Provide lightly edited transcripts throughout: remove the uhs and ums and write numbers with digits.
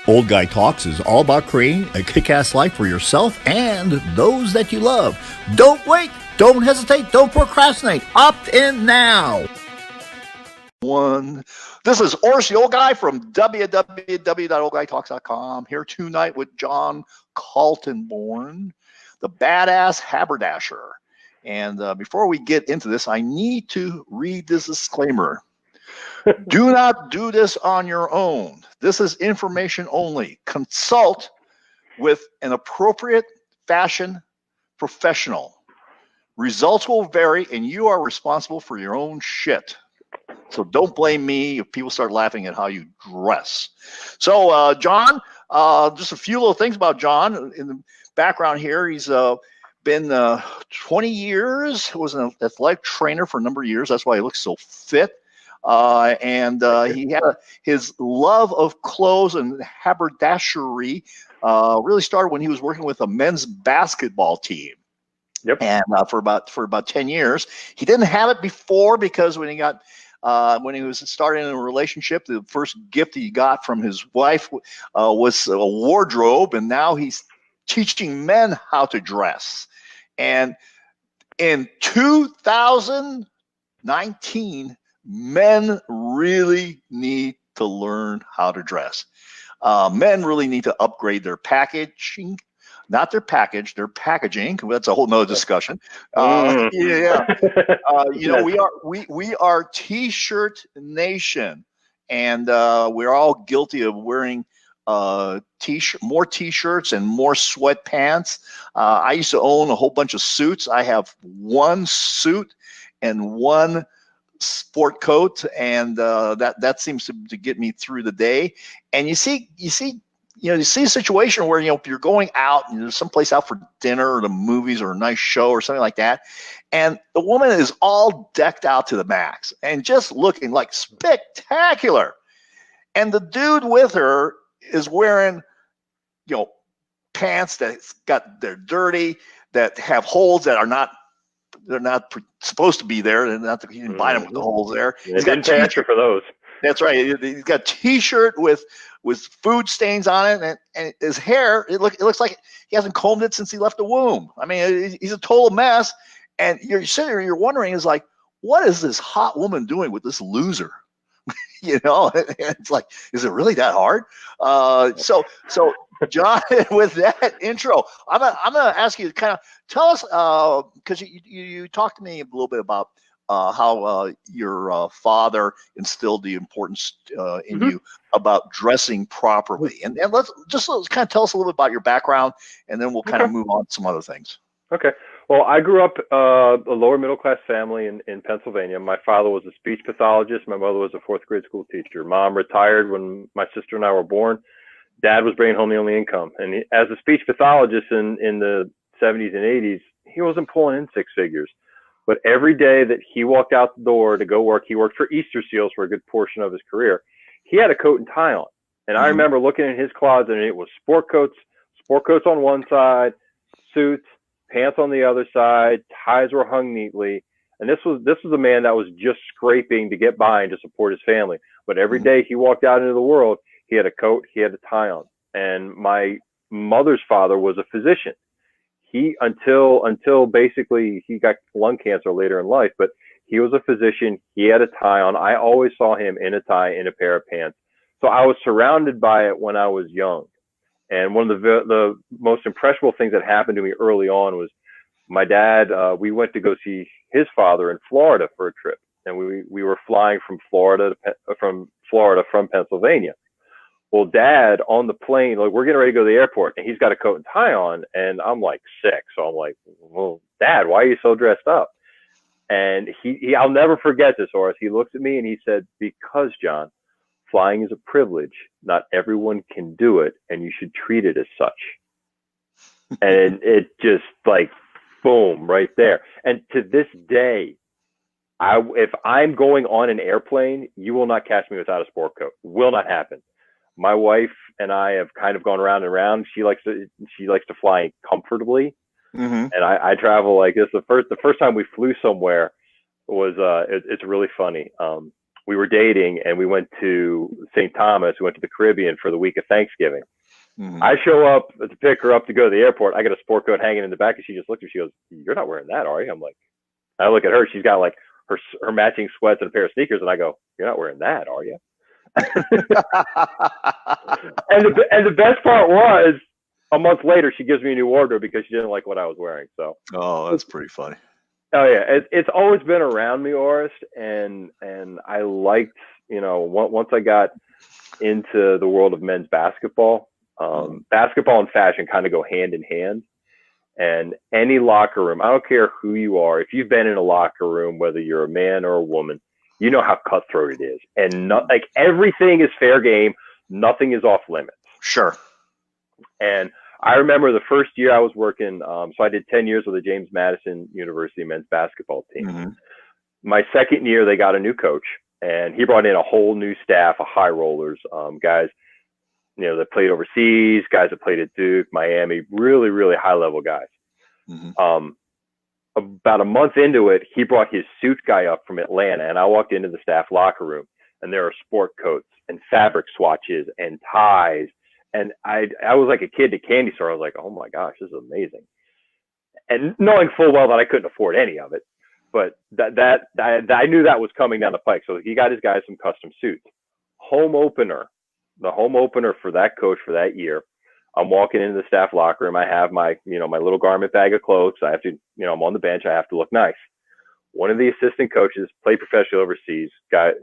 Old Guy Talks is all about creating a kick-ass life for yourself and those that you love. Don't wait, don't hesitate, don't procrastinate. Opt in now. This is Orris, the old guy from www.oldguytalks.com, here tonight with John Kaltenborn, the badass haberdasher. And before we get into this, I need to read this disclaimer. Do not do this on your own. This is information only. Consult with an appropriate fashion professional. Results will vary, and you are responsible for your own shit. So don't blame me if people start laughing at how you dress. So, John, just a few little things about John. In the background here, he's been 20 years, was an athletic trainer for a number of years. That's why he looks so fit. He had his love of clothes and haberdashery really started when he was working with a men's basketball team. Yep. And for about 10 years, he didn't have it before because when he was starting a relationship, the first gift he got from his wife was a wardrobe, and now he's teaching men how to dress. And in 2019, men really need to learn how to dress. Men really need to upgrade their packaging, not their package, their packaging. That's a whole nother discussion. We are T-shirt nation, and we're all guilty of wearing more T-shirts and more sweatpants. I used to own a whole bunch of suits. I have one suit and one sport coat, and that seems to get me through the day. And you see a situation where if you're going out and there's someplace out for dinner or the movies or a nice show or something like that, and the woman is all decked out to the max and just looking like spectacular, and the dude with her is wearing pants they're dirty, that have holes that are not. They're not supposed to be there. They're not. He didn't buy them with the holes there. He's got T-shirt for those. That's right. He's got a T-shirt with food stains on it, and his hair. It looks like he hasn't combed it since he left the womb. I mean, he's a total mess. And you're sitting there, you're wondering, is like, what is this hot woman doing with this loser? It's like, is it really that hard? So John, with that intro, I'm gonna ask you to kind of tell us, because you talked to me a little bit about how your father instilled the importance in you about dressing properly, and let's kind of tell us a little bit about your background, and then we'll kind of move on to some other things. Okay. Well, I grew up a lower middle class family in Pennsylvania. My father was a speech pathologist. My mother was a fourth grade school teacher. Mom retired when my sister and I were born. Dad was bringing home the only income. And as a speech pathologist in the 70s and 80s, he wasn't pulling in six figures. But every day that he walked out the door to go work, he worked for Easter Seals for a good portion of his career. He had a coat and tie on. And I remember looking in his closet, and it was sport coats on one side, suits, pants on the other side, ties were hung neatly. And this was a man that was just scraping to get by and to support his family. But every day he walked out into the world, he had a coat, he had a tie on. And my mother's father was a physician. He, until basically he got lung cancer later in life, but he was a physician. He had a tie on. I always saw him in a tie, in a pair of pants. So I was surrounded by it when I was young. And one of the most impressionable things that happened to me early on was my dad, we went to go see his father in Florida for a trip. And we were flying from Florida from Pennsylvania. Well, Dad, on the plane, like, we're getting ready to go to the airport, and he's got a coat and tie on, and I'm like 6. So I'm like, well, Dad, why are you so dressed up? And he I'll never forget this, Horace. He looked at me and he said, because, John, flying is a privilege. Not everyone can do it, and you should treat it as such. And it just, like, boom, right there. And to this day, if I'm going on an airplane, you will not catch me without a sport coat. Will not happen. My wife and I have kind of gone around and around. She likes to fly comfortably, and I travel like this. The first time we flew somewhere was it's really funny. we were dating, and we went to St. Thomas. We went to the Caribbean for the week of Thanksgiving. I show up to pick her up to go to the airport. I got a sport coat hanging in the back, and she just looked at me. She goes, "You're not wearing that, are you?" I'm like, I look at her. She's got like her matching sweats and a pair of sneakers, and I go, "You're not wearing that, are you?" and the best part was, a month later, she gives me a new wardrobe because she didn't like what I was wearing. So, oh, that's pretty funny. Oh yeah, it's always been around me, Orest, and I liked, once I got into the world of men's basketball. Basketball and fashion kind of go hand in hand. And any locker room, I don't care who you are, if you've been in a locker room, whether you're a man or a woman, you know how cutthroat it is. And like everything is fair game. Nothing is off limits. Sure. And I remember the first year I was working, so I did 10 years with the James Madison University men's basketball team. My second year, they got a new coach, and he brought in a whole new staff of high rollers, guys, that played overseas, guys that played at Duke, Miami, really, really high level guys. About a month into it, he brought his suit guy up from Atlanta, and I walked into the staff locker room, and there are sport coats and fabric swatches and ties. And I was like a kid at a candy store. I was like, oh my gosh, this is amazing. And knowing full well that I couldn't afford any of it, but that I knew that was coming down the pike. So he got his guys some custom suits. The home opener for that coach for that year, I'm walking into the staff locker room. I have my, my little garment bag of clothes. I have to, I'm on the bench. I have to look nice. One of the assistant coaches, played professional overseas, guys,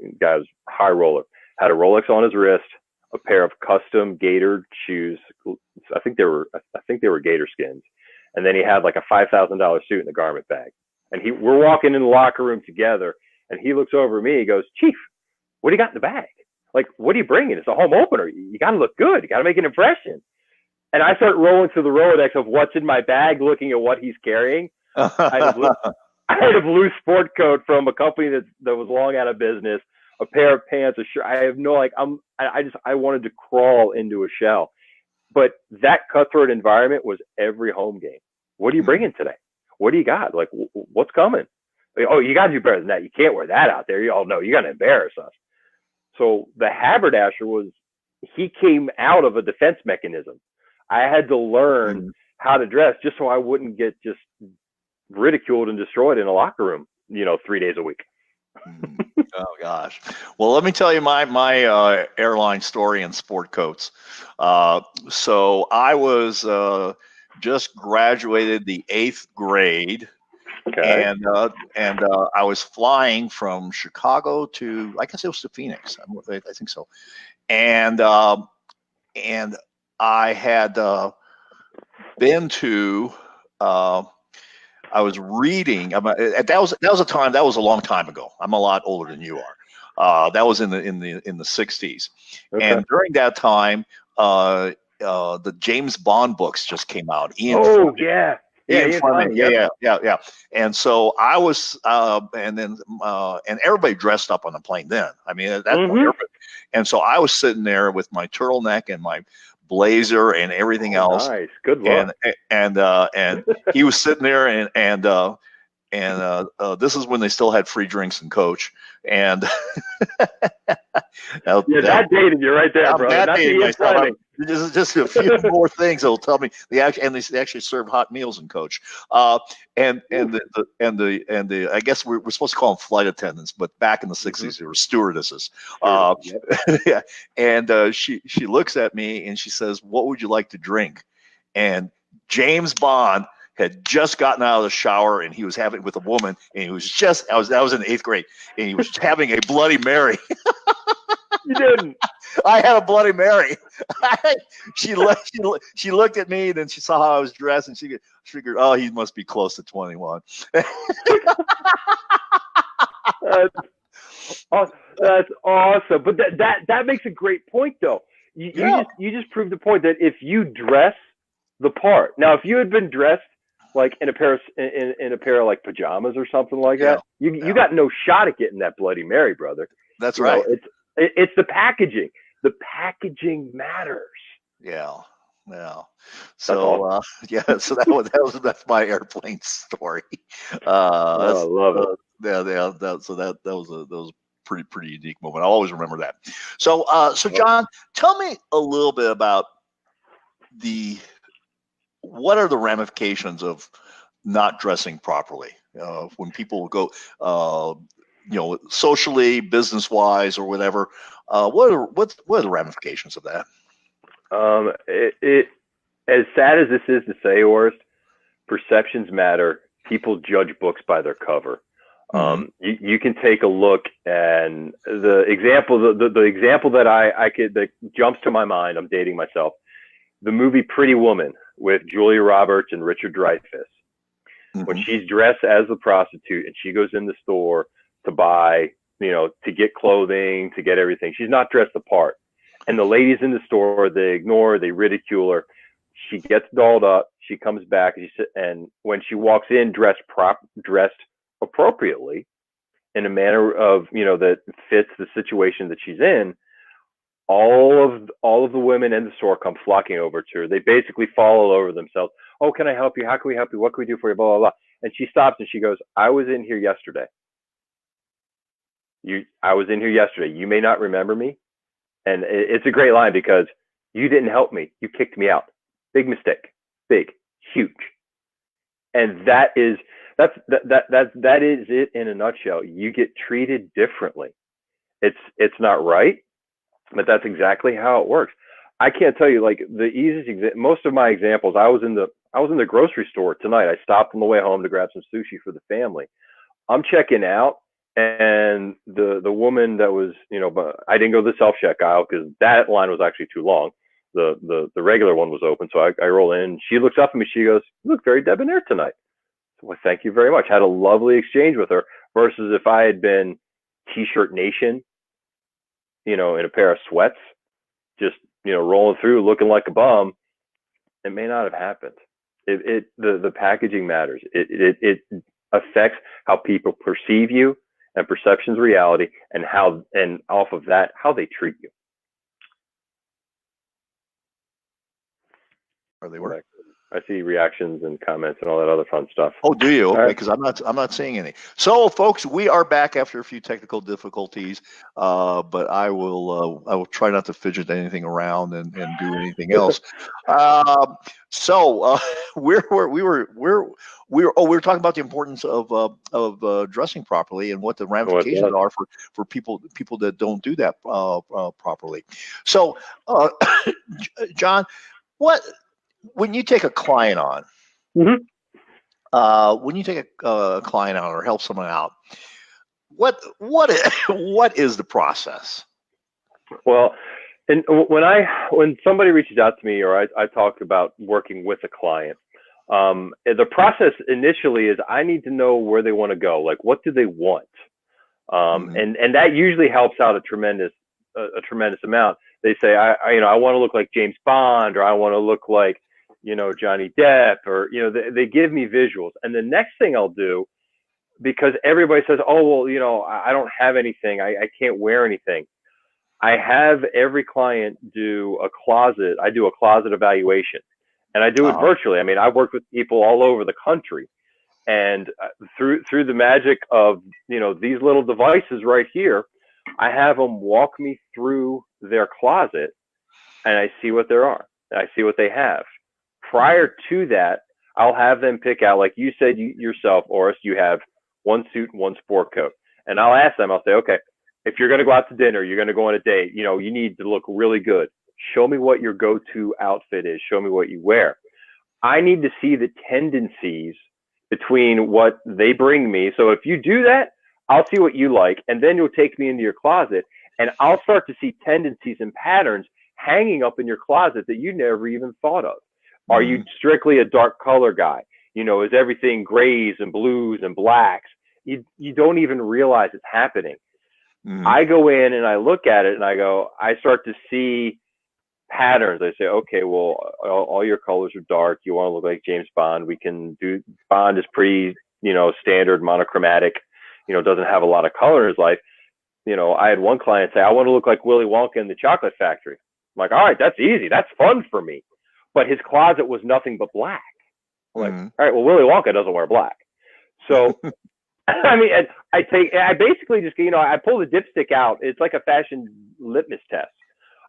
high roller, had a Rolex on his wrist, a pair of custom Gator shoes. I think they were Gator skins. And then he had like a $5,000 suit in the garment bag. And we're walking in the locker room together, and he looks over at me. He goes, "Chief, what do you got in the bag? Like, what are you bringing? It's a home opener. You got to look good. You got to make an impression." And I start rolling through the Rolodex of what's in my bag, looking at what he's carrying. I had a blue sport coat from a company that was long out of business, a pair of pants, a shirt. I have no, I wanted to crawl into a shell. But that cutthroat environment was every home game. What are you bringing today? What do you got? Like, what's coming? Like, oh, you got to do better than that. You can't wear that out there. No, you got to embarrass us. So the haberdasher he came out of a defense mechanism. I had to learn how to dress just so I wouldn't get just ridiculed and destroyed in a locker room, 3 days a week. Oh gosh. Well, let me tell you my airline story in sport coats. So I was just graduated the 8th grade. Okay. And I was flying from Chicago to, I guess it was to Phoenix. I think so. And I had been to. I was reading. That was a time. That was a long time ago. I'm a lot older than you are. That was in the 60s. Okay. And during that time, the James Bond books just came out. Ian Fleming. Yeah. And so I was, and everybody dressed up on the plane then. I mean, that's perfect. And so I was sitting there with my turtleneck and my blazer and everything else. Nice, good luck. And he was sitting there, and this is when they still had free drinks in Coach. And that dated you right there, bro. That dated myself. Just a few more things that will tell me they actually serve hot meals in Coach. And I guess we're supposed to call them flight attendants, but back in the 60s they were stewardesses. Yeah. And she looks at me and she says, "What would you like to drink?" And James Bond had just gotten out of the shower, and he was having it with a woman, and he was just I was in the 8th grade, and he was having a Bloody Mary. You didn't. I had a Bloody Mary. She looked at me, and then she saw how I was dressed, and she figured, oh, he must be close to 21. That's awesome. But that makes a great point, though. You just proved the point that if you dress the part. Now, if you had been dressed like in a pair of like pajamas or something like that, you got no shot at getting that Bloody Mary, brother. That's right. It's the packaging. The packaging matters. Yeah. So awesome. So that's my airplane story. I love it. Yeah. So that was pretty unique moment. I'll always remember that. So John, tell me a little bit about what are the ramifications of not dressing properly when people go, socially, business wise, or whatever. What are the ramifications of that? It as sad as this is to say, Orest, perceptions matter. People judge books by their cover. You can take a look, and the example that jumps to my mind. I'm dating myself. The movie Pretty Woman with Julia Roberts and Richard Dreyfuss. When she's dressed as a prostitute and she goes in the store to buy, to get clothing, to get everything, she's not dressed the part. And the ladies in the store, they ignore her, they ridicule her. She gets dolled up. She comes back, and when she walks in, dressed appropriately, in a manner of that fits the situation that she's in, all of the women in the store come flocking over to her. They basically fall all over themselves. Oh, can I help you? How can we help you? What can we do for you? Blah, blah, blah. And she stops and she goes, I was in here yesterday. I was in here yesterday. You may not remember me. And it's a great line because you didn't help me. You kicked me out. Big mistake. Big, huge. And that is it in a nutshell. You get treated differently. It's not right, but that's exactly how it works. I can't tell you, like, the easiest most of my examples. I was in the grocery store tonight. I stopped on the way home to grab some sushi for the family. I'm checking out, and the woman that was, but I didn't go to the self checkout because that line was actually too long. The regular one was open, so I roll in. She looks up at me. She goes, "You look very debonair tonight." Well, thank you very much. Had a lovely exchange with her. Versus if I had been T-shirt Nation, in a pair of sweats, just rolling through looking like a bum, it may not have happened. The packaging matters. It affects how people perceive you, and perception's reality, and off of that, how they treat you. Are they working? I see reactions and comments and all that other fun stuff. Oh, do you? Okay, because I'm not seeing any. So, folks, we are back after a few technical difficulties, but I will try not to fidget anything around and do anything else. We were talking about the importance of dressing properly and what the ramifications are for people that don't do that properly. So, John, when you take a client on, when you take a client on or help someone out, what is the process? Well, and when somebody reaches out to me, or I talk about working with a client, the process initially is I need to know where they want to go. Like, what do they want? And that usually helps out a tremendous amount. They say, I want to look like James Bond, or I want to look like, Johnny Depp, or, they give me visuals. And the next thing I'll do, because everybody says, oh, well, I don't have anything. I can't wear anything. I have every client do a closet. I do a closet evaluation, and I do it virtually. I mean, I've worked with people all over the country, and through the magic of, these little devices right here, I have them walk me through their closet, and I see what there are. I see what they have. Prior to that, I'll have them pick out, like you said yourself, Orest, you have one suit and one sport coat. And I'll ask them, I'll say, okay, if you're going to go out to dinner, you're going to go on a date, you need to look really good. Show me what your go-to outfit is. Show me what you wear. I need to see the tendencies between what they bring me. So if you do that, I'll see what you like, and then you'll take me into your closet, and I'll start to see tendencies and patterns hanging up in your closet that you never even thought of. Are you strictly a dark color guy? Is everything grays and blues and blacks? You don't even realize it's happening. I go in and I look at it and I start to see patterns. I say, okay, well, all your colors are dark. You want to look like James Bond. We can do, Bond is pretty, standard monochromatic, doesn't have a lot of color in his life. I had one client say, I want to look like Willy Wonka in the Chocolate Factory. I'm like, all right, that's easy. That's fun for me. But his closet was nothing but black. I'm like, all right, well, Willy Wonka doesn't wear black. So I mean, I basically just, I pull the dipstick out. It's like a fashion litmus test.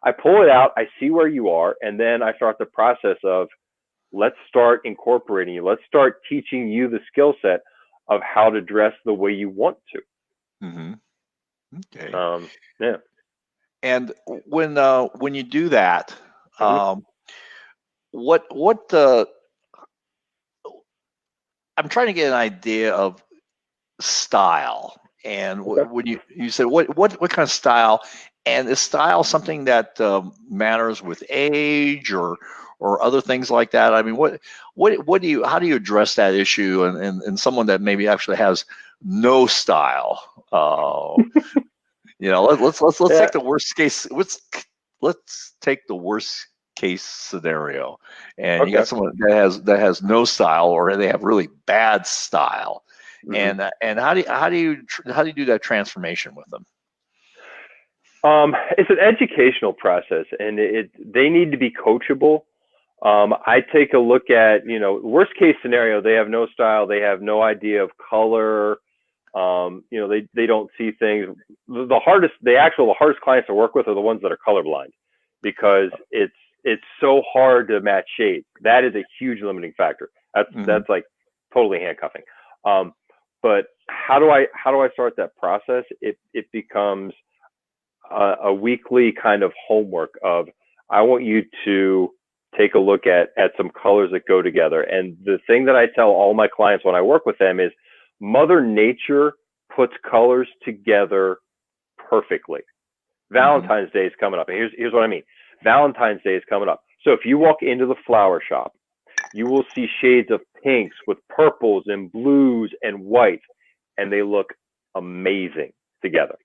I pull it out, I see where you are, and then I start the process of, let's start incorporating you. Let's start teaching you the skill set of how to dress the way you want to. Mm-hmm. Okay. Yeah. And when you do that, Mm-hmm. what I'm trying to get an idea of style. And Okay. when you said what kind of style, and is style something that matters with age or other things like that? I mean, what do you how do you address that issue and someone that maybe actually has no style? Let's Yeah. take the worst case. Let's take the worst case scenario, and you Okay. got someone that has no style, or they have really bad style, Mm-hmm. and how do you do that transformation with them? It's an educational process, and they need to be coachable. I take a look at, worst case scenario, they have no style, they have no idea of color. They don't see things. The hardest clients to work with are the ones that are colorblind, because it's so hard to match shades. That is a huge limiting factor. That's like totally handcuffing. But how do I start that process? It becomes a weekly kind of homework of, I want you to take a look at some colors that go together. And the thing that I tell all my clients when I work with them is, Mother Nature puts colors together perfectly. Valentine's Day is coming up, and here's what I mean. Valentine's Day is coming up. So if you walk into the flower shop, you will see shades of pinks with purples and blues and whites, and they look amazing together.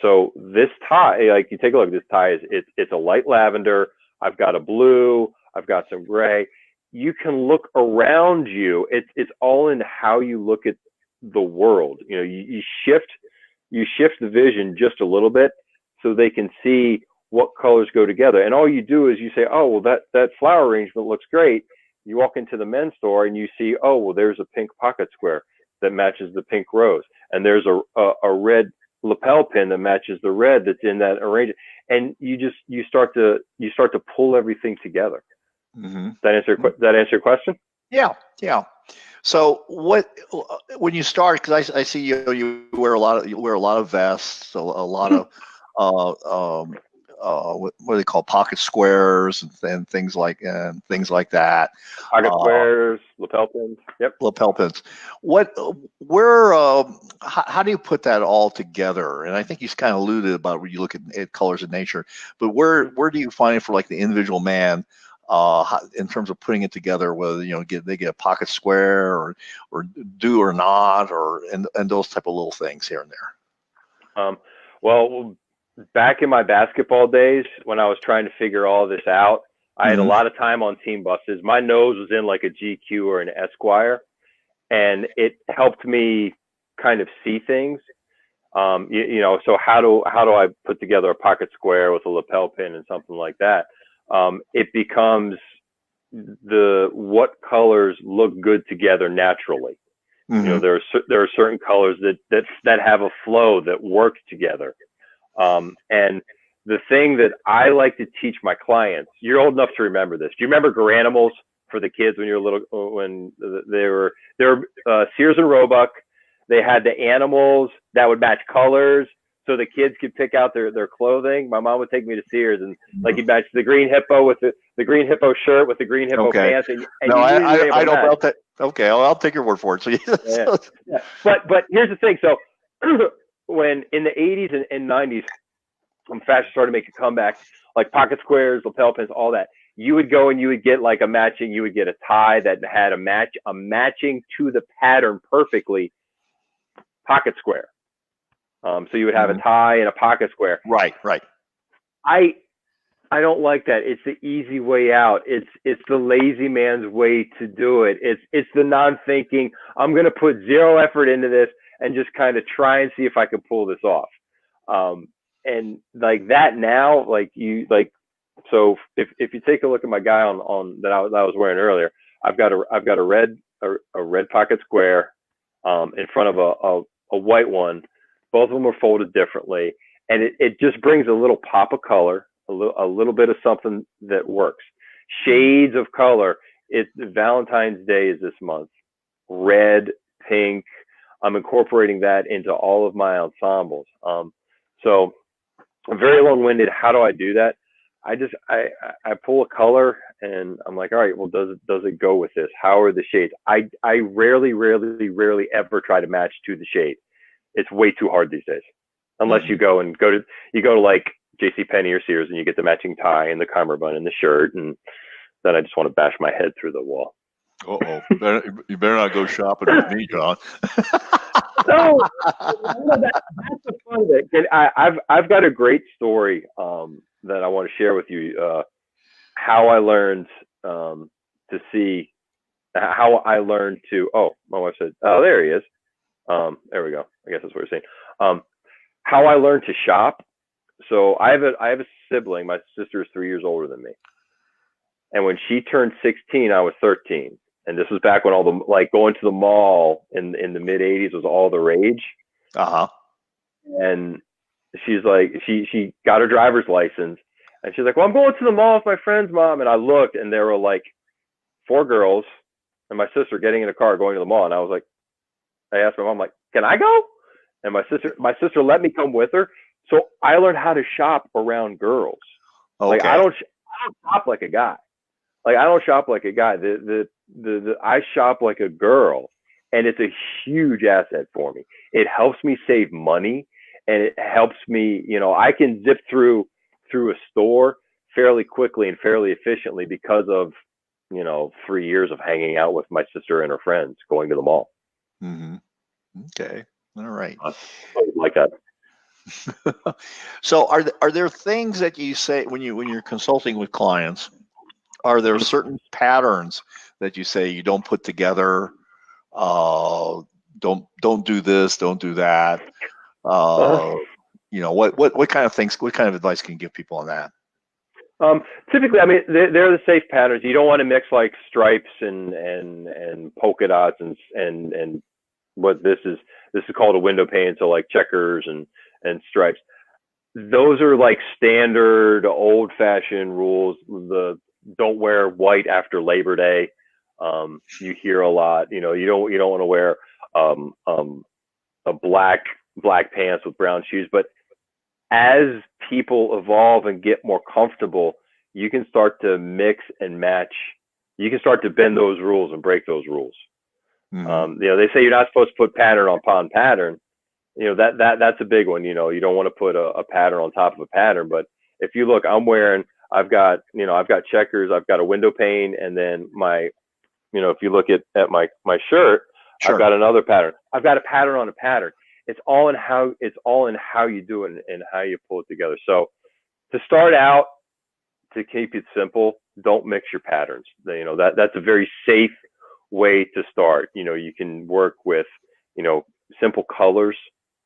So this tie, like, you take a look, this tie it's a light lavender. I've got a blue, I've got some gray. You can look around you. It's all in how you look at the world. You shift the vision just a little bit so they can see what colors go together. And all you do is you say, oh, well, that flower arrangement looks great. You walk into the men's store and you see, oh, well, there's a pink pocket square that matches the pink rose, and there's a red lapel pin that matches the red that's in that arrangement, and you start to pull everything together. Mm-hmm. That answer your question? Yeah. So when you start, because I see you wear a lot of vests, a lot of what do they call pocket squares and things like that. Pocket squares, lapel pins. Yep. Lapel pins. How do you put that all together? And I think you kind of alluded about when you look at colors in nature, but where do you find it for like the individual man? In terms of putting it together, whether they get a pocket square or do or not, and those type of little things here and there. Well, back in my basketball days, when I was trying to figure all this out, I had a lot of time on team buses. My nose was in like a GQ or an Esquire, and it helped me kind of see things. So how do I put together a pocket square with a lapel pin and something like that? It becomes what colors look good together naturally. There are certain colors that have a flow that work together. And the thing that I like to teach my clients, you're old enough to remember this. Do you remember Garanimals for the kids when you were little? When they were Sears and Roebuck, they had the animals that would match colors, so the kids could pick out their clothing. My mom would take me to Sears, and like, you'd match the green hippo with the green hippo shirt with the green hippo pants. And no, I don't know that. Okay, I'll take your word for it. So yeah. But here's the thing. So when in the 80s and 90s, when fashion started to make a comeback, like pocket squares, lapel pins, all that, you would go and you would get like you would get a tie that had a matching to the pattern perfectly pocket square. So you would have a tie and a pocket square. Right. I don't like that. It's the easy way out. It's the lazy man's way to do it. It's the non-thinking, I'm going to put zero effort into this and just kind of try and see if I can pull this off. And like that now, so if you take a look at my guy on that I was wearing earlier, I've got a red pocket square. in front of a white one. Both of them are folded differently, and it just brings a little pop of color, a little bit of something that works. Shades of color. Valentine's Day is this month. Red, pink. I'm incorporating that into all of my ensembles. So I'm very long-winded. How do I do that? I pull a color and I'm like, all right, well, does it go with this? How are the shades? I rarely ever try to match to the shade. It's way too hard these days. Unless you go to like JCPenney or Sears and you get the matching tie and the cummerbund and the shirt, and then I just want to bash my head through the wall. You better not go shopping with me, John. No, that's the fun of it. I've got a great story that I want to share with you. How I learned to see, how I learned to. Oh, my wife said, "Oh, there he is." There we go. I guess that's what we're saying. How I learned to shop. So I have a sibling. My sister is 3 years older than me, and when she turned 16, I was 13. And this was back when all the, like, going to the mall in the mid 80s was all the rage. And she's like, she got her driver's license, and she's like, well, I'm going to the mall with my friends, Mom. And I looked, and there were like 4 girls and my sister getting in a car going to the mall. And I was like, I asked my mom, like, can I go? And my sister let me come with her. So I learned how to shop around girls. Okay. Like I don't shop like a guy. Like I don't shop like a guy. I shop like a girl, and it's a huge asset for me. It helps me save money, and it helps me, I can zip through a store fairly quickly and fairly efficiently because of, 3 years of hanging out with my sister and her friends going to the mall. Mm-hmm. Okay. All right. Like that. So are there things that you say when you're consulting with clients? Are there certain patterns that you say you don't put together? Don't do this, don't do that. What kind of things? What kind of advice can you give people on that? Typically, I mean, they're the safe patterns. You don't want to mix like stripes and polka dots and what this is called a window pane. So like checkers and stripes. Those are like standard old fashioned rules. Don't wear white after Labor Day. You hear a lot, you don't want to wear a black pants with brown shoes. But as people evolve and get more comfortable, you can start to mix and match. You can start to bend those rules and break those rules. Mm-hmm. They say you're not supposed to put pattern upon pattern. That's a big one. You don't want to put a pattern on top of a pattern. But if you look, I've got checkers, I've got a window pane, and then if you look at my shirt, sure. I've got another pattern. I've got a pattern on a pattern. It's all in how you do it and how you pull it together. So to start out, to keep it simple, don't mix your patterns. That's a very safe way to start. You can work with, simple colors,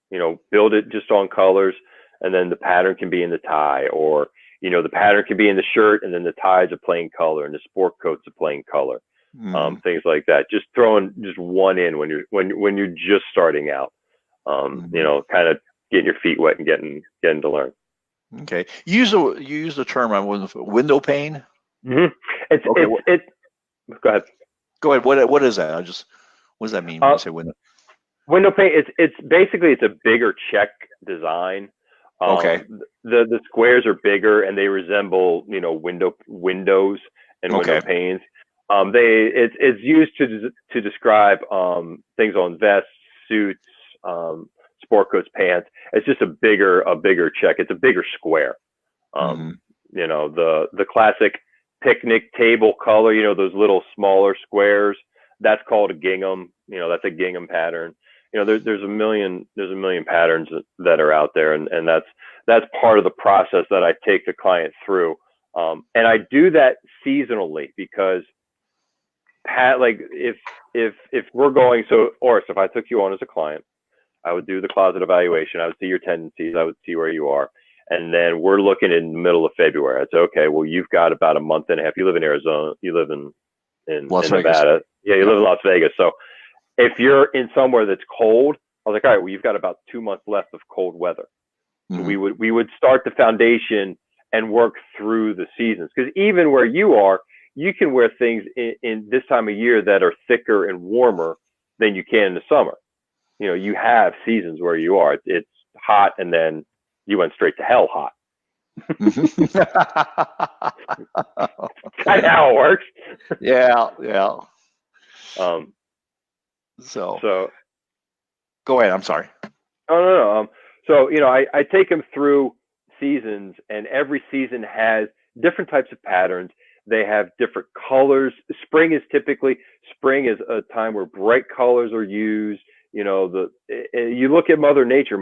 build it just on colors, and then the pattern can be in the tie, or the pattern can be in the shirt, and then the tie is a plain color, and the sport coat's a plain color. Things like that. Just throwing just one in when you're just starting out. Kind of getting your feet wet and getting to learn. Okay. You use the term window pane. Mm-hmm. Go ahead. Go ahead. What is that? What does that mean when you say window? Window pane. It's basically a bigger check design. Okay. The squares are bigger and they resemble windows and window panes. It's used to describe things on vests, suits, sport coats, pants. It's just a bigger check. It's a bigger square. The classic picnic table color. Those little smaller squares. That's called a gingham. That's a gingham pattern. There's a million patterns that are out there, and that's part of the process that I take the client through. And I do that seasonally because if we're going, or if I took you on as a client, I would do the closet evaluation. I would see your tendencies. I would see where you are. And then we're looking in the middle of February. I'd say, okay, well, you've got about a month and a half. You live in Arizona. You live in Las Nevada. Vegas. Yeah, you live in Las Vegas. So If you're in somewhere that's cold, I was like, all right, well, you've got about 2 months left of cold weather. So we would start the foundation and work through the seasons, because even where you are, you can wear things in this time of year that are thicker and warmer than you can in the summer. You know, you have seasons where you are. It's hot, and then you went straight to hell hot. Kind of how it works. Yeah. So go ahead. I'm sorry. No. So, you know, I take them through seasons, and every season has different types of patterns. They have different colors. Spring is a time where bright colors are used. You know, you look at Mother Nature.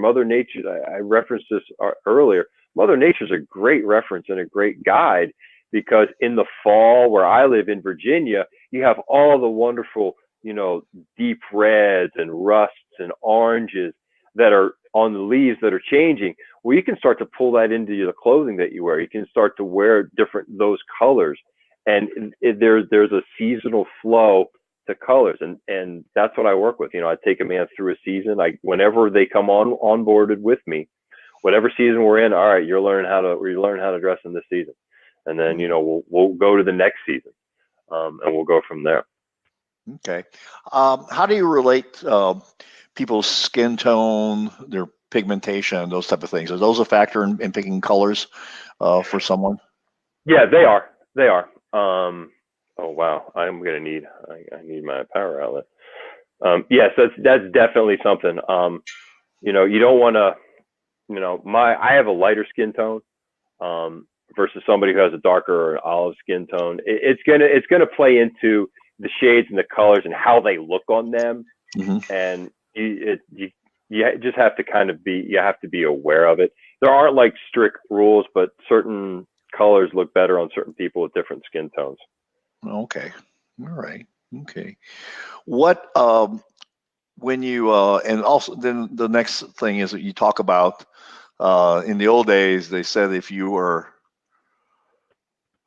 I referenced this earlier. Mother Nature is a great reference and a great guide, because in the fall, where I live in Virginia, you have all the wonderful, you know, deep reds and rusts and oranges that are on the leaves that are changing. Well, you can start to pull that into the clothing that you wear. You can start to wear those colors, and there's a seasonal flow to colors, and that's what I work with. You know, I take a man through a season. Whenever they come on boarded with me, whatever season we're in, all right, you learn how to dress in this season, and then, you know, we'll go to the next season, and we'll go from there. Okay. How do you relate people's skin tone, their pigmentation, those type of things? Are those a factor in picking colors for someone? Yeah, they are. Oh wow, I need my power outlet. Yes, that's definitely something. You know, you don't want to. You know, I have a lighter skin tone versus somebody who has a darker or olive skin tone. It's gonna play into the shades and the colors and how they look on them, and you just have to be aware of it. There aren't like strict rules, but certain colors look better on certain people with different skin tones. Okay. All right. Okay. What when you and also then the next thing is that you talk about in the old days they said if you were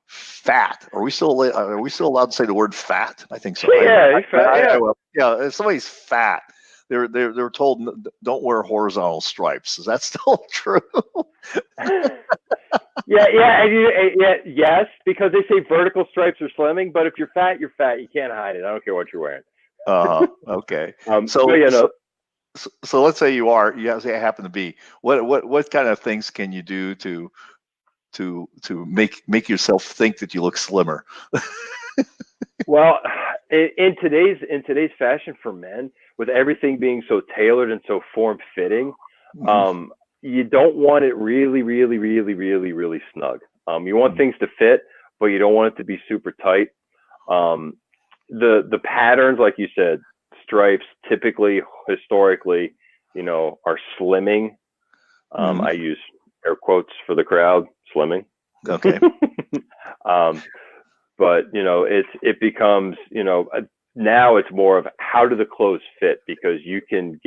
fat, are we still allowed to say the word fat? I think so. Yeah, Yeah, if somebody's fat, they're told don't wear horizontal stripes. Is that still true? Yes, because they say vertical stripes are slimming, but if you're fat, you're fat. You can't hide it. I don't care what you're wearing. Okay. So let's say you happen to be. What kind of things can you do to make yourself think that you look slimmer? Well, in today's fashion for men, with everything being so tailored and so form fitting, you don't want it really, really, really, really, really snug. You want things to fit, but you don't want it to be super tight. The patterns, like you said, stripes typically, historically, you know, are slimming. I use air quotes for the crowd, slimming. Okay. But you know, it becomes, you know, now it's more of how do the clothes fit, because you can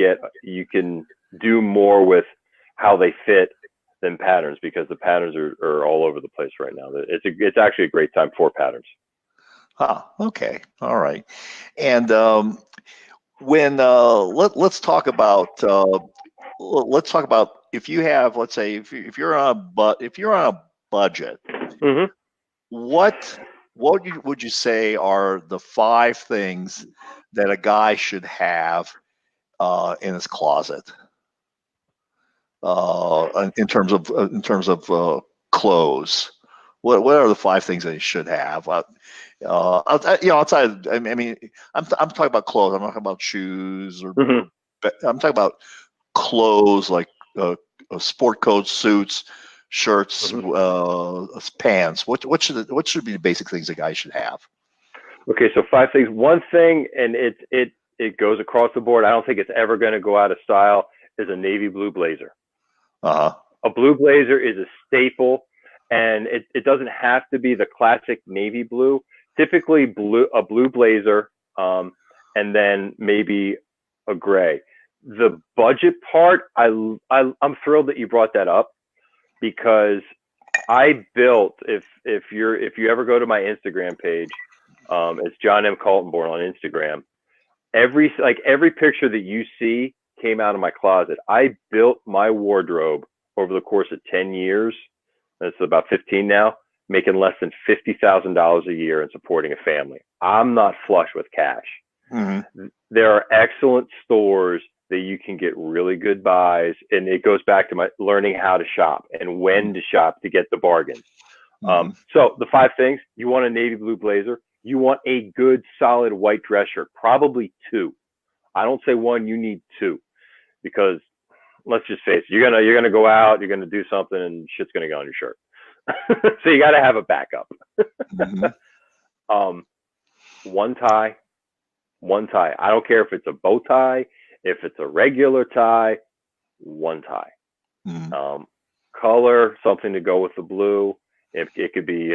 do more with how they fit than patterns, because the patterns are all over the place right now. It's actually a great time for patterns. Okay. All right. And when let's talk about if you have, let's say, if you're on a budget, what would you say are the 5 things that a guy should have in his closet in terms of clothes? What are the 5 things that he should have? Outside. I mean, I'm talking about clothes. I'm not talking about shoes I'm talking about clothes like sport coats, suits, shirts, pants. What should be the basic things a guy should have? Okay, so 5 things. One thing, and it goes across the board. I don't think it's ever going to go out of style. Is a navy blue blazer. A blue blazer is a staple, and it doesn't have to be the classic navy blue. Typically, a blue blazer, and then maybe a gray. The budget part, I'm thrilled that you brought that up, because I built, if you ever go to my Instagram page, it's John M Kaltenborn on Instagram, every picture that you see came out of my closet. I built my wardrobe over the course of 10 years. That's about 15 now, making less than $50,000 a year and supporting a family. I'm not flush with cash. Mm-hmm. There are excellent stores that you can get really good buys, and it goes back to my learning how to shop and when to shop to get the bargains. Mm-hmm. So the 5 things: you want a navy blue blazer, you want a good solid white dress shirt, probably 2. I don't say 1, you need 2, because let's just face it, you're gonna go out, you're gonna do something, and shit's gonna go on your shirt. So you got to have a backup. Mm-hmm. One tie. I don't care if it's a bow tie, if it's a regular tie. One tie. Mm-hmm. Color, something to go with the blue. It could be,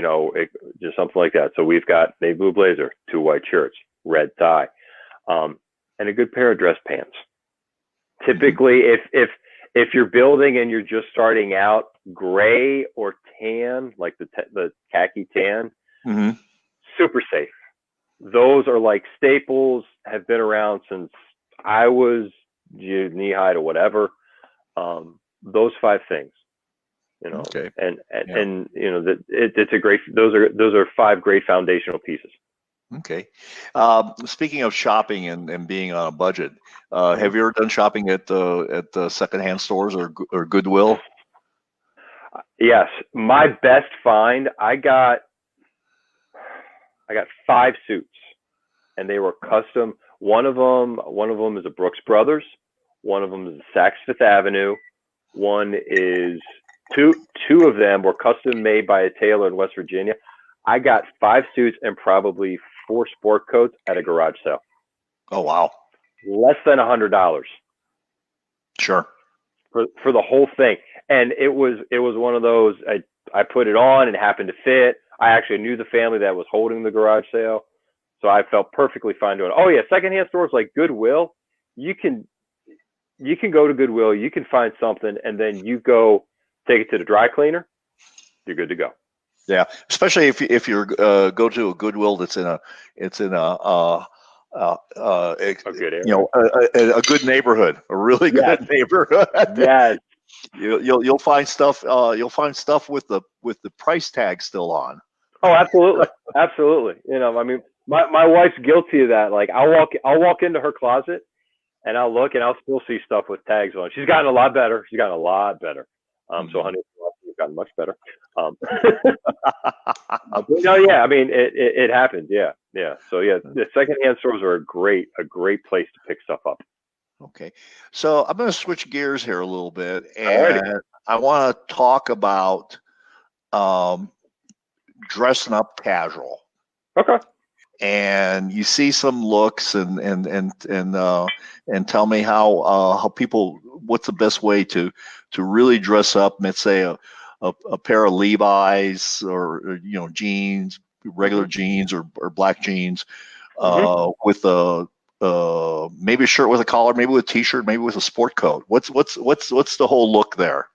just something like that. So we've got navy blue blazer, 2 white shirts, red tie, and a good pair of dress pants. Typically, if you're building and you're just starting out, gray or tan, like the khaki tan, Mm-hmm. super safe. Those are like staples, have been around since I was knee high to whatever. Those 5 things, Okay. and it's a great. Those are 5 great foundational pieces. Okay. Speaking of shopping and being on a budget, have you ever done shopping at the secondhand stores or Goodwill? Yes, my best find. I got 5 suits, and they were custom. One of them is a Brooks Brothers. One of them is a Saks Fifth Avenue. One is two of them were custom made by a tailor in West Virginia. I got 5 suits and probably 4 sport coats at a garage sale. Oh wow! Less than $100. Sure. For the whole thing, and it was one of those. I put it on and it happened to fit. I actually knew the family that was holding the garage sale, so I felt perfectly fine doing it. Oh yeah, secondhand stores like Goodwill, you can go to Goodwill, you can find something, and then you go take it to the dry cleaner. You're good to go. Yeah, especially if you're go to a Goodwill that's in a good area. a good neighborhood, a really good neighborhood. Yes. You'll find stuff. You'll find stuff with the price tag still on. Oh, absolutely, absolutely. I mean, my wife's guilty of that. Like, I'll walk into her closet and I'll look and I'll still see stuff with tags on. She's gotten a lot better. So honey, you've gotten much better. No, yeah, I mean, it happens. Yeah. So yeah, the secondhand stores are a great place to pick stuff up. Okay, so I'm going to switch gears here a little bit, and alrighty. I want to talk about dressing up casual. Okay. And you see some looks and tell me how people, what's the best way to really dress up. Let's say a pair of Levi's or jeans, regular jeans or black jeans, with maybe a shirt with a collar, maybe with a t-shirt, maybe with a sport coat. What's the whole look there?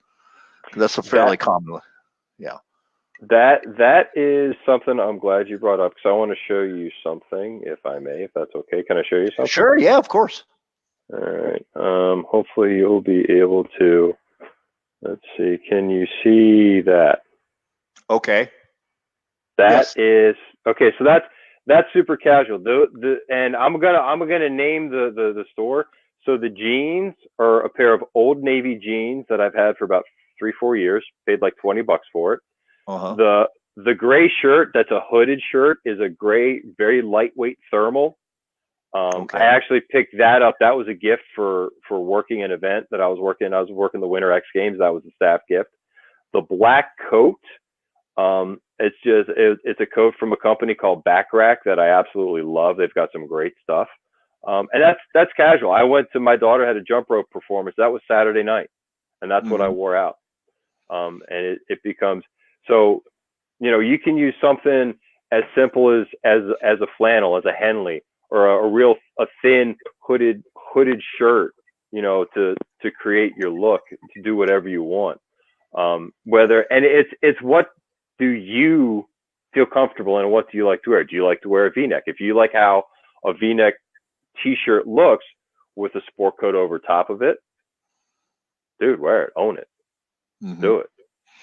That's a fairly common. Yeah. That is something I'm glad you brought up, because I want to show you something, if I may, if that's okay. Can I show you something? Sure. Yeah, of course. All right. Hopefully you'll be able to. Let's see. Can you see that? Okay. That is okay. So that's super casual. And I'm gonna name the store. So the jeans are a pair of Old Navy jeans that I've had for about 3-4 years. Paid like $20 for it. Uh-huh. The gray shirt, that's a hooded shirt, is a gray, very lightweight thermal. I actually picked that up. That was a gift for working an event that I was working. I was working the Winter X Games. That was a staff gift. The black coat, it's a coat from a company called Backrack that I absolutely love. They've got some great stuff. And that's casual. I went to, my daughter had a jump rope performance. That was Saturday night, and that's what I wore out. And it becomes, so, you can use something as simple as a flannel, as a Henley, or a thin hooded shirt, to create your look, to do whatever you want. And it's what do you feel comfortable in, and what do you like to wear? Do you like to wear a V-neck? If you like how a V-neck t-shirt looks with a sport coat over top of it, dude, wear it, own it, do it.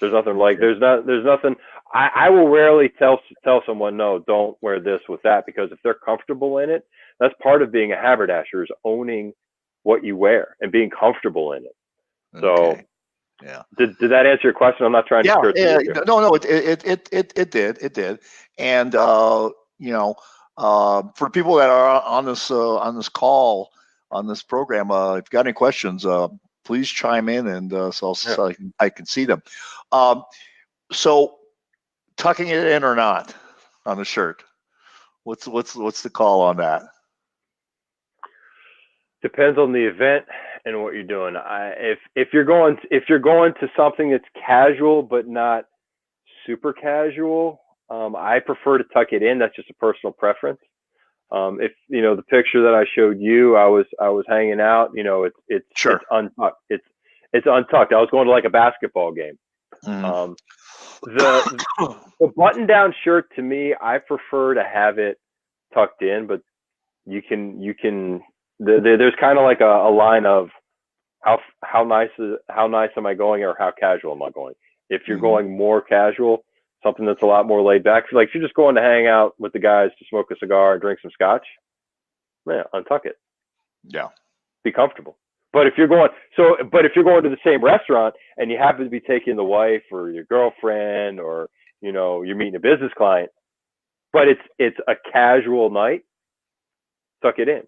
There's nothing like, there's nothing. I will rarely tell someone, no, don't wear this with that, because if they're comfortable in it, that's part of being a haberdasher, is owning what you wear and being comfortable in it. So, yeah. Did that answer your question? I'm not trying to skirt Yeah, you. no, it did. And you know, for people that are on this call, on this program, if you got any questions, please chime in, and so I can see them. So tucking it in or not on the shirt, what's the call on that? Depends on the event and what you're doing. If you're going to something that's casual but not super casual, I prefer to tuck it in. That's just a personal preference. If the picture that I showed you, I was hanging out. It's untucked. It's untucked. I was going to like a basketball game. The button down shirt, to me, I prefer to have it tucked in, but you can. There's kind of like a line of how nice am I going, or how casual am I going. If you're going more casual, something that's a lot more laid back, like if you're just going to hang out with the guys to smoke a cigar and drink some scotch, man, untuck it. Yeah, be comfortable. But if you're going to the same restaurant and you happen to be taking the wife or your girlfriend, or you're meeting a business client, but it's a casual night, tuck it in.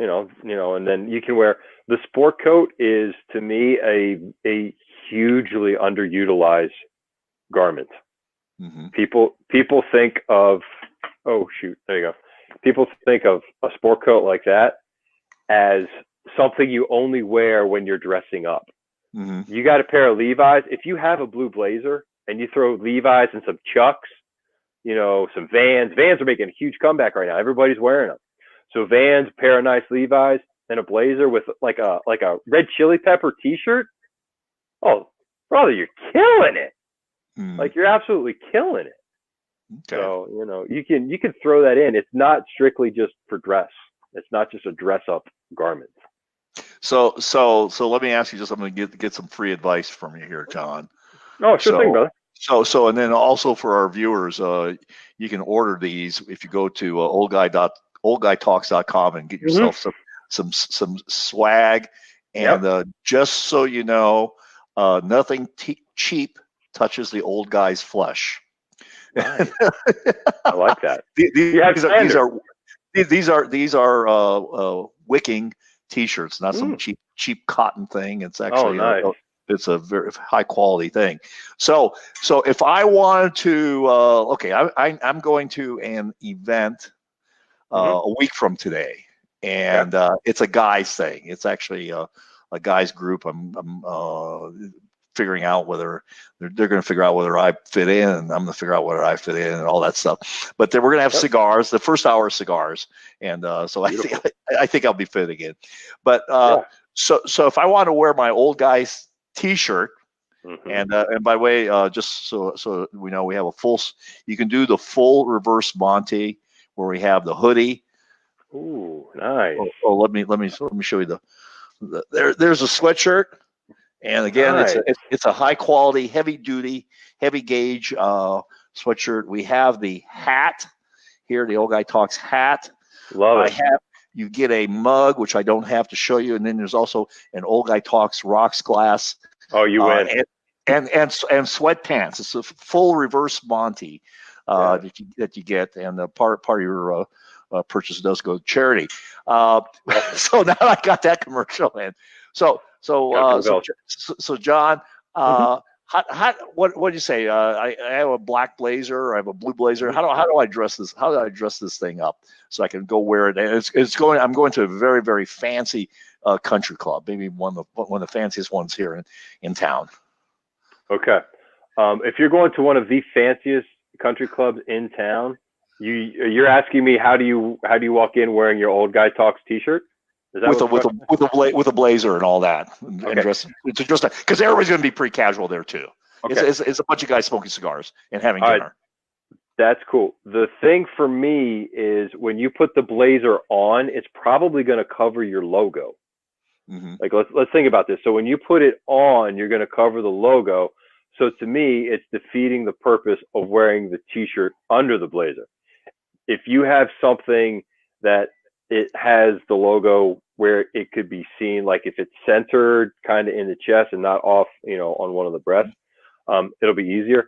And then you can wear the sport coat. Is, to me, a hugely underutilized garment. People think of, people think of a sport coat like that as something you only wear when you're dressing up. You got a pair of Levi's. If you have a blue blazer and you throw Levi's and some Chucks, some Vans. Vans are making a huge comeback right now. Everybody's wearing them. So Vans, pair of nice Levi's, and a blazer with like a red chili pepper t-shirt. Oh, brother, you're killing it. Like, you're absolutely killing it. Okay. So, you can throw that in. It's not strictly just for dress. It's not just a dress up garment. So let me ask you just, I'm going to get some free advice from you here, John. Oh, sure thing, brother. So, and then also for our viewers, you can order these if you go to oldguytalks.com and get yourself some swag. And just so you know, nothing cheap touches the old guy's flesh. Nice. I like that. These are wicking t-shirts, not some cheap cotton thing. It's actually nice. It's a very high quality thing. So if I wanted to, I'm going to an event a week from today, and it's a guys thing. It's actually a guys group. I'm figuring out whether they're going to figure out whether I fit in, and I'm going to figure out whether I fit in, and all that stuff. But then we're going to have cigars. The first hour is cigars, and so I think I'll be fitting in. But so if I want to wear my old guy's T-shirt, and by the way, just so we know, we have a full. You can do the full reverse Monty, where we have the hoodie. Ooh, nice. Let me show you there's a sweatshirt. And again, it's a high quality, heavy duty, heavy gauge sweatshirt. We have the hat here, the Old Guy Talks hat. Love it. You get a mug, which I don't have to show you, and then there's also an Old Guy Talks rocks glass. Oh, you win. And sweatpants. It's a full reverse Monty that you get, and part of your purchase does go to charity. So now I got that commercial in. So John, what do you say? I have a black blazer. I have a blue blazer. How do I dress this? How do I dress this thing up so I can go wear it? And I'm going to a very, very fancy country club, maybe one of the fanciest ones here in town. Okay. If you're going to one of the fanciest country clubs in town, you're asking me how do you walk in wearing your Old Guy Talks T-shirt? With a blazer and all that, and dress because everybody's going to be pretty casual there too. Okay. It's a bunch of guys smoking cigars and having dinner. That's cool. The thing for me is when you put the blazer on, it's probably going to cover your logo. Mm-hmm. Like let's think about this. So when you put it on, you're going to cover the logo. So to me, it's defeating the purpose of wearing the t-shirt under the blazer. If you have something that it has the logo where it could be seen, like if it's centered kind of in the chest and not off, on one of the breasts, it'll be easier.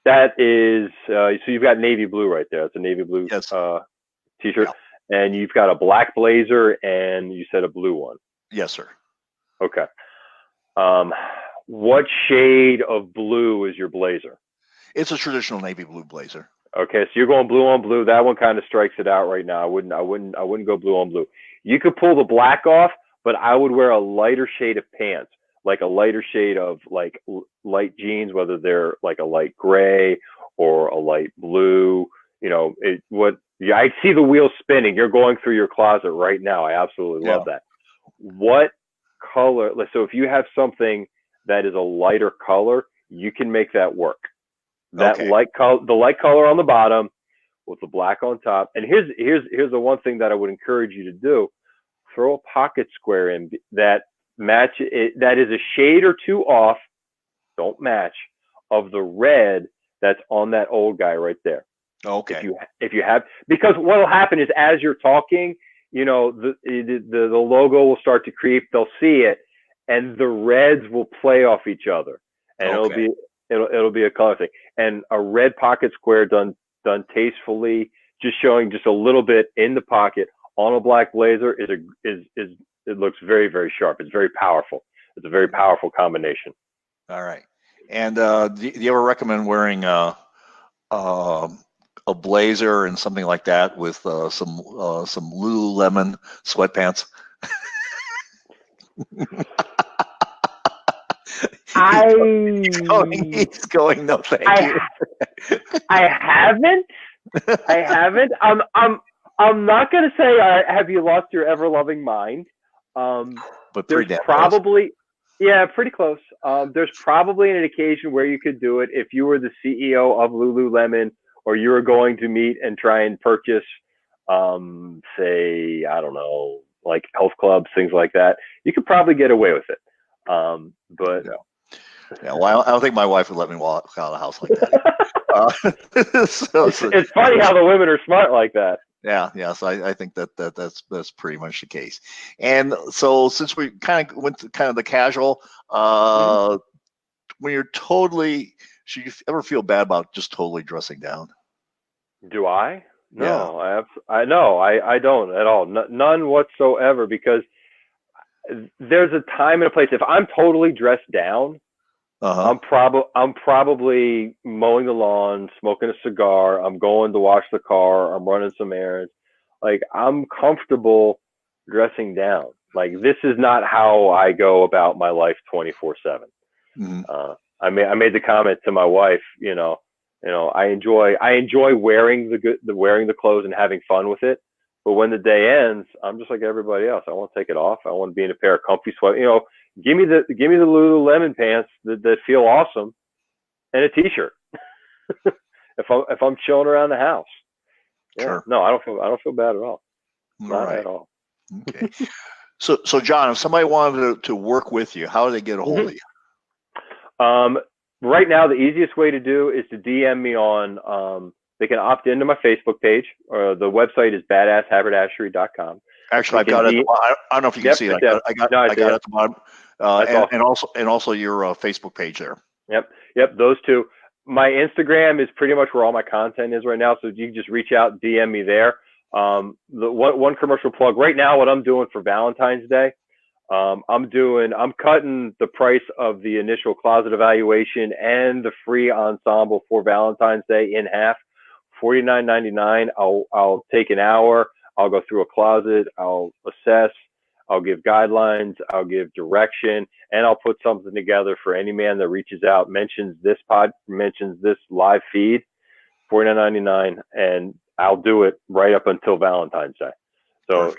That is, so you've got navy blue right there. It's a navy blue Yes. t-shirt, and you've got a black blazer, and you said a blue one. Yes, sir. Okay. What shade of blue is your blazer? It's a traditional navy blue blazer. Okay, so you're going blue on blue. That one kind of strikes it out right now. I wouldn't go blue on blue. You could pull the black off, but I would wear a lighter shade of pants, like a lighter shade of like light jeans, whether they're like a light gray or a light blue. I see the wheels spinning. You're going through your closet right now. I absolutely love that. What color? So if you have something that is a lighter color, you can make that work. That light color, the light color on the bottom with the black on top. And here's the one thing that I would encourage you to do: throw a pocket square in that match it, that is a shade or two off. Don't match of the red that's on that old guy right there. Okay. If you have, because what will happen is as you're talking, the logo will start to creep. They'll see it, and the reds will play off each other, and it'll be a color thing. And a red pocket square done tastefully, just showing just a little bit in the pocket on a black blazer it looks very, very sharp. It's very powerful. It's a very powerful combination. All right. And do you ever recommend wearing a blazer and something like that with some Lululemon sweatpants? He's going. No, thank you. I haven't. I'm not gonna say have you lost your ever loving mind. But there's probably pretty close. There's probably an occasion where you could do it if you were the CEO of Lululemon, or you were going to meet and try and purchase, say, I don't know, like health clubs, things like that. You could probably get away with it. But well, I don't think my wife would let me walk out of the house like that. It's funny how the women are smart like that. Yeah. So I think that's pretty much the case. And so since we kind of went to kind of the casual, when you're totally, should you ever feel bad about just totally dressing down? Do I? No, I don't at all. None whatsoever, because there's a time and a place. If I'm totally dressed down, I'm probably mowing the lawn, smoking a cigar. I'm going to wash the car. I'm running some errands. Like, I'm comfortable dressing down. Like, this is not how I go about my life 24/7. I made the comment to my wife. I enjoy wearing the clothes and having fun with it. But when the day ends, I'm just like everybody else. I want to take it off. I want to be in a pair of comfy sweat. Give me the Lululemon pants that feel awesome, and a t-shirt. if I'm chilling around the house. Sure. No, I don't feel bad at all. Not at all. Okay. So John, if somebody wanted to work with you, how do they get a hold of you? Right now, the easiest way to do is to DM me on. They can opt into my Facebook page, or the website is badasshaberdashery.com. Actually, I've got it. I don't know if you can see it. I got it at the bottom, awesome. and also your Facebook page there. Yep. Those two. My Instagram is pretty much where all my content is right now, so you can just reach out, DM me there. The one commercial plug right now. What I'm doing for Valentine's Day, I'm cutting the price of the initial closet evaluation and the free ensemble for Valentine's Day in half. $49.99. I'll take an hour. I'll go through a closet. I'll assess. I'll give guidelines. I'll give direction, and I'll put something together for any man that reaches out, mentions this live feed. $49.99, and I'll do it right up until Valentine's Day. So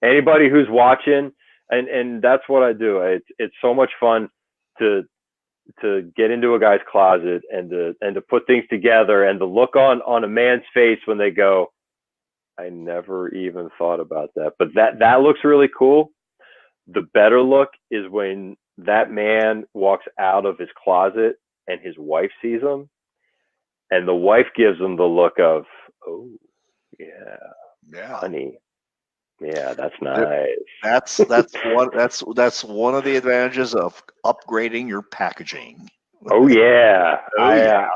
anybody who's watching, and that's what I do. It's so much fun to to get into a guy's closet and to put things together, and the look on a man's face when they go, I never even thought about that. But that looks really cool. The better look is when that man walks out of his closet and his wife sees him, and the wife gives him the look of, oh yeah, honey, yeah, that's nice. That's one of the advantages of upgrading your packaging. Oh yeah. Oh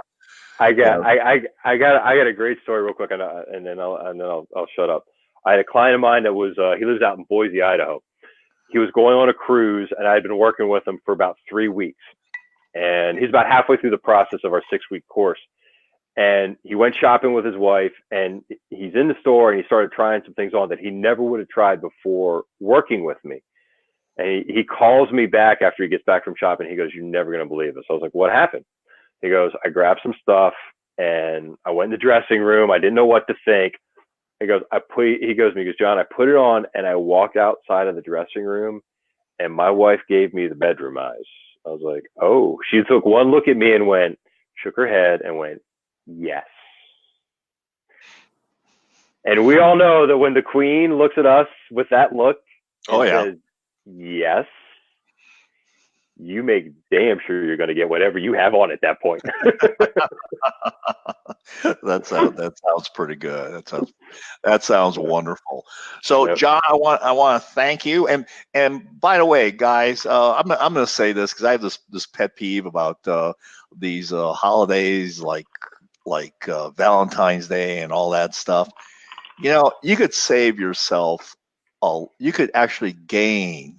I got a great story real quick, and then I'll shut up. I had a client of mine that was he lives out in Boise, Idaho. He was going on a cruise, and I had been working with him for about 3 weeks, and he's about halfway through the process of our 6-week course. And he went shopping with his wife, and he's in the store, and he started trying some things on that he never would have tried before working with me. And he calls me back after he gets back from shopping. He goes, "You're never going to believe this." I was like, "What happened?" He goes, "I grabbed some stuff and I went in the dressing room. I didn't know what to think." He goes, "John, I put it on and I walked outside of the dressing room and my wife gave me the bedroom eyes." I was like, "Oh." She took one look at me and shook her head and went, "Yes." And we all know that when the queen looks at us with that look and says, "Yes," you make damn sure you're going to get whatever you have on at that point. That sounds pretty good. That sounds wonderful. So, yep. John, I want to thank you. And by the way, guys, I'm going to say this because I have this pet peeve about these holidays like Valentine's Day and all that stuff. You know, you could save yourself. You could actually gain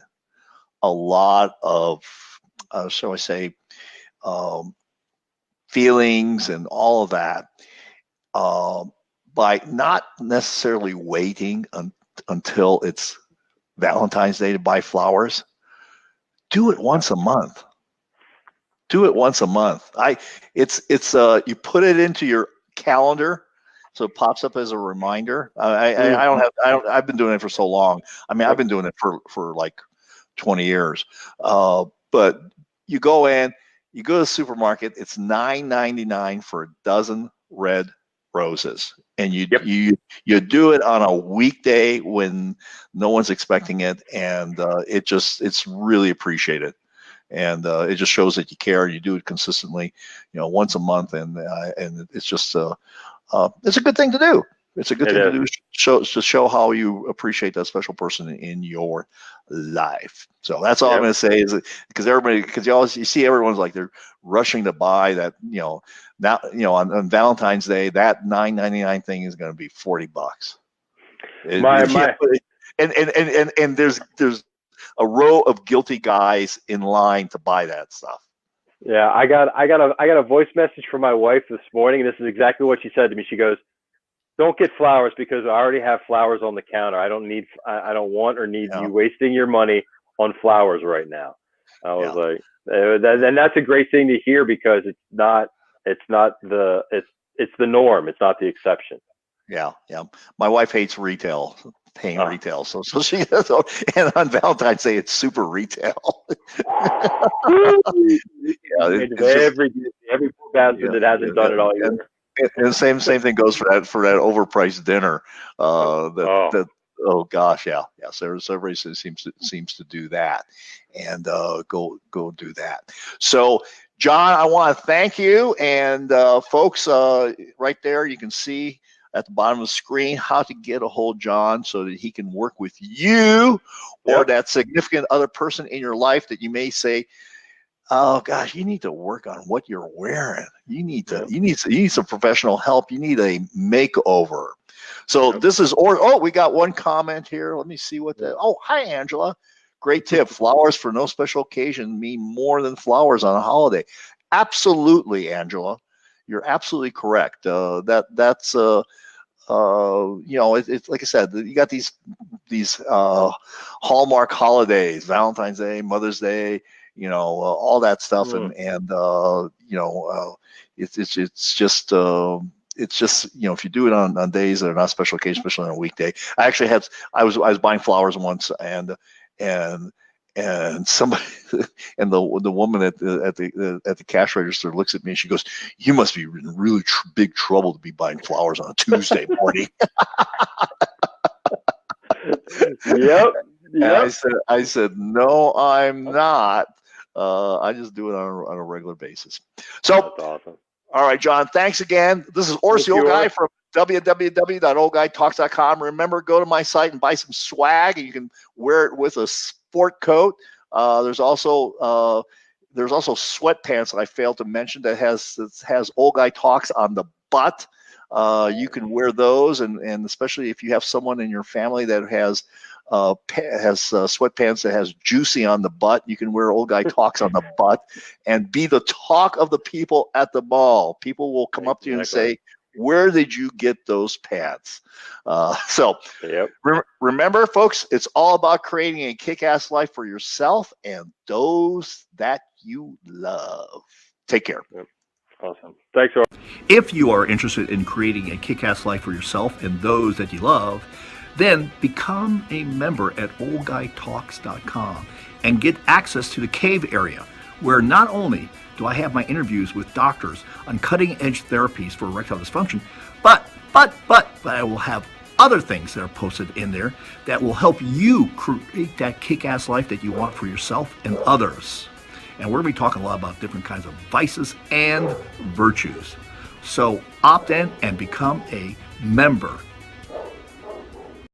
a lot of, shall I say, feelings and all of that by not necessarily waiting until it's Valentine's Day to buy flowers. Do it once a month. Do it once a month. You put it into your calendar so it pops up as a reminder. I've been doing it for so long. I mean, I've been doing it for like 20 years. But you go in, you go to the supermarket, it's $9.99 for a dozen red roses. And you do it on a weekday when no one's expecting it, and it's really appreciated. And it just shows that you care. You do it consistently, once a month, and it's just it's a good thing to do. It's a good thing to do to show how you appreciate that special person in your life. So that's all I'm going to say is because you see everyone's like they're rushing to buy that, now, on Valentine's Day, that $9.99 thing is going to be $40. And there's a row of guilty guys in line to buy that stuff. Yeah, I got a voice message from my wife this morning, and this is exactly what she said to me. She goes, "Don't get flowers because I already have flowers on the counter. I don't want or need you wasting your money on flowers right now." I was like, and that's a great thing to hear because it's the norm. It's not the exception. Yeah. My wife hates retail, paying retail. So she does. And on Valentine's Day, it's super retail. Every poor bastard that hasn't done it all year. And the same thing goes for that overpriced dinner. Oh gosh, yeah. So everybody seems to do that, and go do that. So, John, I want to thank you, and folks, right there, you can see at the bottom of the screen how to get a hold of John so that he can work with you or that significant other person in your life that you may say, "Oh gosh, you need to work on what you're wearing. You need some professional help. You need a makeover." So this is we got one comment here. Let me see what that. Oh, hi Angela. Great tip. Flowers for no special occasion mean more than flowers on a holiday. Absolutely, Angela. You're absolutely correct. That's it's like I said, you got these Hallmark holidays, Valentine's Day, Mother's Day, all that stuff, and it's just if you do it on days that are not special occasions, especially on a weekday. I was buying flowers once, and And somebody, and the woman at the cash register looks at me and she goes, "You must be in really big trouble to be buying flowers on a Tuesday morning." Yep. And I said, "No, I'm not. I just do it on a regular basis." So, that's awesome. All right, John, thanks again. This is Orsi, the old guy from www.oldguytalks.com. Remember, go to my site and buy some swag, and you can wear it with a sport coat. There's also sweatpants that I failed to mention that has Old Guy Talks on the butt. You can wear those, and especially if you have someone in your family that has sweatpants that has juicy on the butt, you can wear Old Guy Talks on the butt and be the talk of the people at the mall. People will come up to you and say, "Where did you get those pants?" Remember, folks, it's all about creating a kick-ass life for yourself and those that you love. Take care. Yep. Awesome. Thanks, Roy. If you are interested in creating a kick-ass life for yourself and those that you love, then become a member at oldguytalks.com and get access to the cave area, where not only do I have my interviews with doctors on cutting-edge therapies for erectile dysfunction, but I will have other things that are posted in there that will help you create that kick-ass life that you want for yourself and others. And we're going to be talking a lot about different kinds of vices and virtues. So opt in and become a member